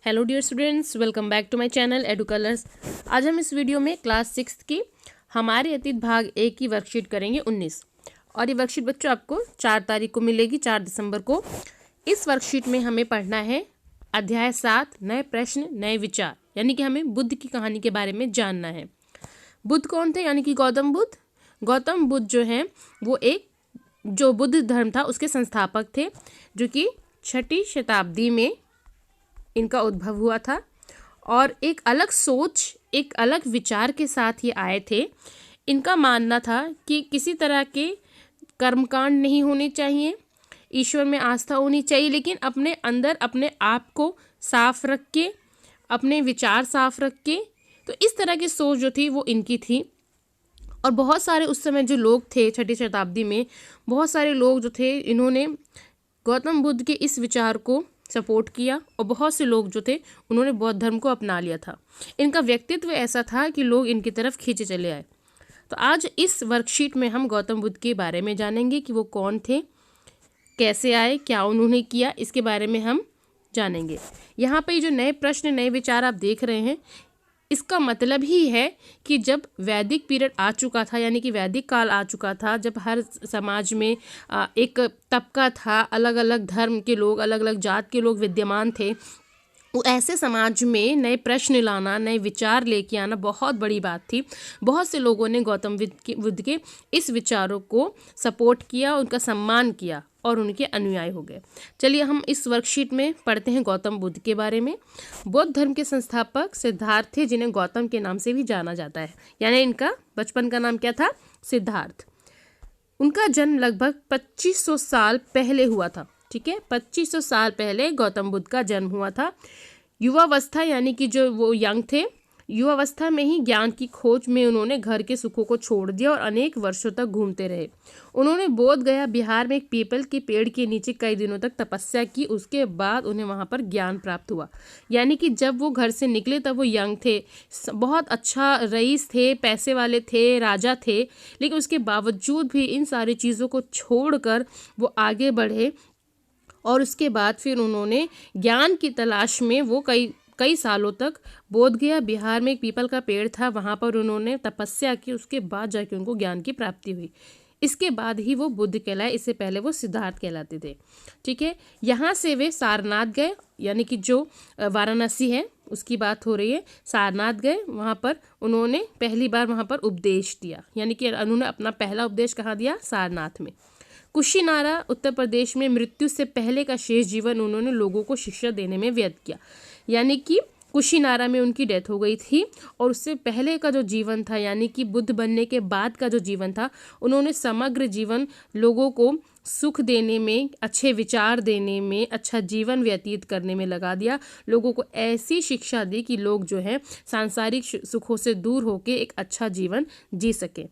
Hello dear students, welcome back to my channel Edu Colours. आज हम इस video में क्लास 6 की हमारे अतीत भाग 1 की वर्कशीट करेंगे 19। और ये वर्कशीट बच्चों आपको 4 तारीख को मिलेगी, 4 दिसंबर को। इस वर्कशीट में हमें पढ़ना है अध्याय 7 नए प्रश्न नए विचार, यानी कि हमें बुद्ध की कहानी के बारे में जानना है। बुद्ध कौन थे? यानी कि गौतम बुद्ध। गौतम बुद्ध जो हैं वो एक जो बुद्ध धर्म था उसके संस्थापक थे, जो कि 6ठी शताब्दी में इनका उद्भव हुआ था। और एक अलग सोच, एक अलग विचार के साथ ये आए थे। इनका मानना था कि किसी तरह के कर्मकांड नहीं होने चाहिए, ईश्वर में आस्था होनी चाहिए, लेकिन अपने अंदर अपने आप को साफ रख के, अपने विचार साफ रख के। तो इस तरह की सोच जो थी वो इनकी थी। और बहुत सारे उस समय जो लोग थे 6ठी शताब्दी में, बहुत सारे लोग जो थे इन्होंने गौतम बुद्ध के इस विचार को सपोर्ट किया, और बहुत से लोग जो थे उन्होंने बौद्ध धर्म को अपना लिया था। इनका व्यक्तित्व ऐसा था कि लोग इनकी तरफ खींचे चले आए। तो आज इस वर्कशीट में हम गौतम बुद्ध के बारे में जानेंगे कि वो कौन थे, कैसे आए, क्या उन्होंने किया, इसके बारे में हम जानेंगे। यहाँ पे जो नए प्रश्न नए विचार आप देख रहे हैं, इसका मतलब ही है कि जब वैदिक पीरियड आ चुका था, यानी कि वैदिक काल आ चुका था, जब हर समाज में एक तबका था, अलग अलग धर्म के लोग, अलग अलग जात के लोग विद्यमान थे। वो ऐसे समाज में नए प्रश्न लाना, नए विचार लेके आना बहुत बड़ी बात थी। बहुत से लोगों ने गौतम बुद्ध के इस विचारों को सपोर्ट किया, उनका सम्मान किया और उनके अनुयायी हो गए। चलिए हम इस वर्कशीट में पढ़ते हैं गौतम बुद्ध के बारे में। बौद्ध धर्म के संस्थापक सिद्धार्थ थे, जिन्हें गौतम के नाम से भी जाना जाता है। यानी इनका बचपन का नाम क्या था? सिद्धार्थ। उनका जन्म लगभग 2500 साल पहले हुआ था। ठीक है, 2500 साल पहले गौतम बुद्ध का जन्म हुआ था। युवावस्था, यानी कि जो वो यंग थे, युवावस्था में ही ज्ञान की खोज में उन्होंने घर के सुखों को छोड़ दिया और अनेक वर्षों तक घूमते रहे। उन्होंने बोध गया बिहार में एक पीपल के पेड़ के नीचे कई दिनों तक तपस्या की। उसके बाद उन्हें वहां पर ज्ञान प्राप्त हुआ। यानी कि जब वो घर से निकले तब वो यंग थे, बहुत अच्छा रईस थे, पैसे वाले थे, राजा थे, लेकिन उसके बावजूद भी इन सारी चीज़ों को छोड़कर वो आगे बढ़े। और उसके बाद फिर उन्होंने ज्ञान की तलाश में वो कई सालों तक बोध गया बिहार में एक पीपल का पेड़ था, वहाँ पर उन्होंने तपस्या की। उसके बाद जाके उनको ज्ञान की प्राप्ति हुई। इसके बाद ही वो बुद्ध कहलाए, इससे पहले वो सिद्धार्थ कहलाते थे। ठीक है, यहाँ से वे सारनाथ गए, यानी कि जो वाराणसी है उसकी बात हो रही है। सारनाथ गए, वहाँ पर उन्होंने पहली बार वहाँ पर उपदेश दिया, यानी कि उन्होंने अपना पहला उपदेश कहाँ दिया? सारनाथ में। कुशीनारा उत्तर प्रदेश में मृत्यु से पहले का शेष जीवन उन्होंने लोगों को शिक्षा देने में व्यर्थ किया। यानी कि कुशीनारा में उनकी डेथ हो गई थी, और उससे पहले का जो जीवन था, यानी कि बुद्ध बनने के बाद का जो जीवन था, उन्होंने समग्र जीवन लोगों को सुख देने में, अच्छे विचार देने में, अच्छा जीवन व्यतीत करने में लगा दिया। लोगों को ऐसी शिक्षा दी कि लोग जो है सांसारिक सुखों से दूर होकर एक अच्छा जीवन जी सके।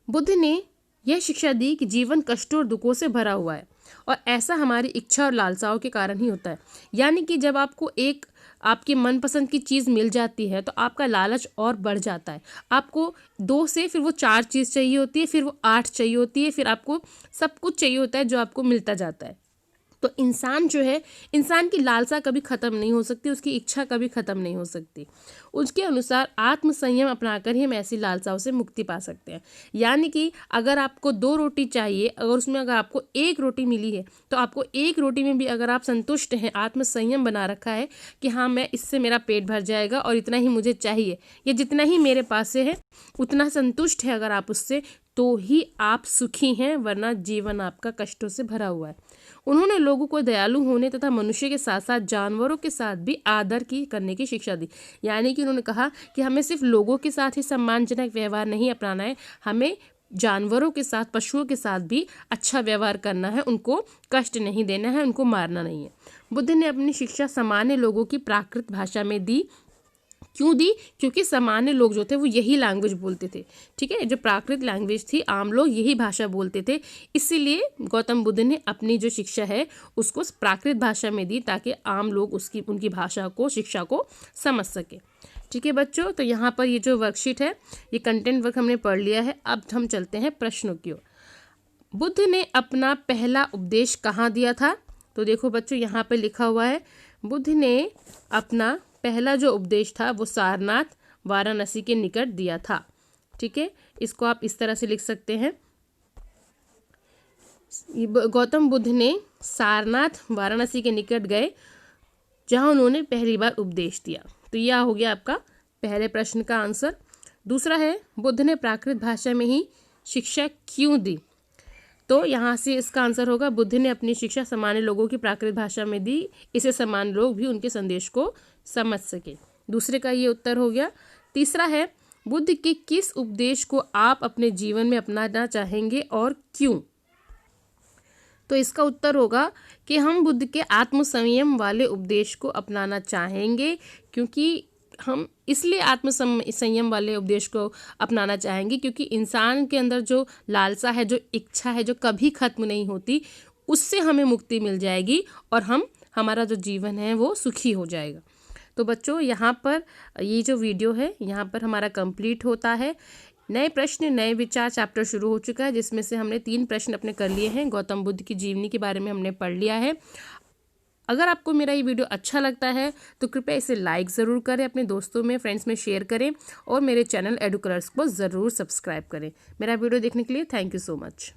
बुद्ध ने यह शिक्षा दी कि जीवन कष्टों और दुखों से भरा हुआ है, और ऐसा हमारी इच्छा और लालसाओं के कारण ही होता है। यानी कि जब आपको एक आपकी मनपसंद की चीज़ मिल जाती है तो आपका लालच और बढ़ जाता है। आपको 2 से फिर वो 4 चीज़ चाहिए होती है, फिर वो 8 चाहिए होती है, फिर आपको सब कुछ चाहिए होता है जो आपको मिलता जाता है। तो इंसान जो है, इंसान की लालसा कभी ख़त्म नहीं हो सकती, उसकी इच्छा कभी ख़त्म नहीं हो सकती। उसके अनुसार आत्म संयम अपनाकर ही हम ऐसी लालसाओं से मुक्ति पा सकते हैं। यानी कि अगर आपको 2 रोटी चाहिए, अगर उसमें अगर आपको 1 रोटी मिली है, तो आपको 1 रोटी में भी अगर आप संतुष्ट हैं, आत्म संयम बना रखा है कि हाँ मैं इससे मेरा पेट भर जाएगा और इतना ही मुझे चाहिए, या जितना ही मेरे पास से है उतना संतुष्ट है अगर आप उससे, तो ही आप सुखी हैं, वरना जीवन आपका कष्टों से भरा हुआ है। उन्होंने लोगों को दयालु होने तथा मनुष्य के साथ साथ जानवरों के साथ भी आदर करने की शिक्षा दी। यानी कि उन्होंने कहा कि हमें सिर्फ लोगों के साथ ही सम्मानजनक व्यवहार नहीं अपनाना है, हमें जानवरों के साथ, पशुओं के साथ भी अच्छा व्यवहार करना है, उनको कष्ट नहीं देना है, उनको मारना नहीं है। बुद्ध ने अपनी शिक्षा सामान्य लोगों की प्राकृत भाषा में दी। क्यों दी? क्योंकि सामान्य लोग जो थे वो यही लैंग्वेज बोलते थे। ठीक है, जो प्राकृत लैंग्वेज थी, आम लोग यही भाषा बोलते थे। इसीलिए गौतम बुद्ध ने अपनी जो शिक्षा है उसको प्राकृत भाषा में दी, ताकि आम लोग उनकी भाषा को, शिक्षा को समझ सके। ठीक है बच्चों, तो यहाँ पर ये जो वर्कशीट है, ये कंटेंट वर्क हमने पढ़ लिया है। अब हम चलते हैं प्रश्नों की ओर। बुद्ध ने अपना पहला उपदेश कहाँ दिया था? तो देखो बच्चों, यहाँ पे लिखा हुआ है बुद्ध ने अपना पहला जो उपदेश था वो सारनाथ वाराणसी के निकट दिया था। ठीक है, इसको आप इस तरह से लिख सकते हैं। गौतम बुद्ध ने सारनाथ वाराणसी के निकट गए जहां उन्होंने पहली बार उपदेश दिया। तो यह हो गया आपका पहले प्रश्न का आंसर। दूसरा है, बुद्ध ने प्राकृत भाषा में ही शिक्षा क्यों दी? तो यहाँ से इसका आंसर होगा, बुद्ध ने अपनी शिक्षा सामान्य लोगों की प्राकृत भाषा में दी, इससे सामान्य लोग भी उनके संदेश को समझ सके। दूसरे का ये उत्तर हो गया। तीसरा है, बुद्ध के किस उपदेश को आप अपने जीवन में अपनाना चाहेंगे और क्यों? तो इसका उत्तर होगा कि हम बुद्ध के आत्मसंयम वाले उपदेश को अपनाना चाहेंगे, क्योंकि हम इसलिए आत्मसंयम वाले उपदेश को अपनाना चाहेंगे क्योंकि इंसान के अंदर जो लालसा है, जो इच्छा है, जो कभी खत्म नहीं होती, उससे हमें मुक्ति मिल जाएगी और हमारा जो जीवन है वो सुखी हो जाएगा। तो बच्चों, यहाँ पर ये जो वीडियो है यहाँ पर हमारा कंप्लीट होता है। नए प्रश्न नए विचार चैप्टर शुरू हो चुका है, जिसमें से हमने 3 प्रश्न अपने कर लिए हैं। गौतम बुद्ध की जीवनी के बारे में हमने पढ़ लिया है। अगर आपको मेरा ये वीडियो अच्छा लगता है तो कृपया इसे लाइक ज़रूर करें, अपने दोस्तों में, फ्रेंड्स में शेयर करें और मेरे चैनल एडुकलर्स को ज़रूर सब्सक्राइब करें। मेरा वीडियो देखने के लिए थैंक यू सो मच।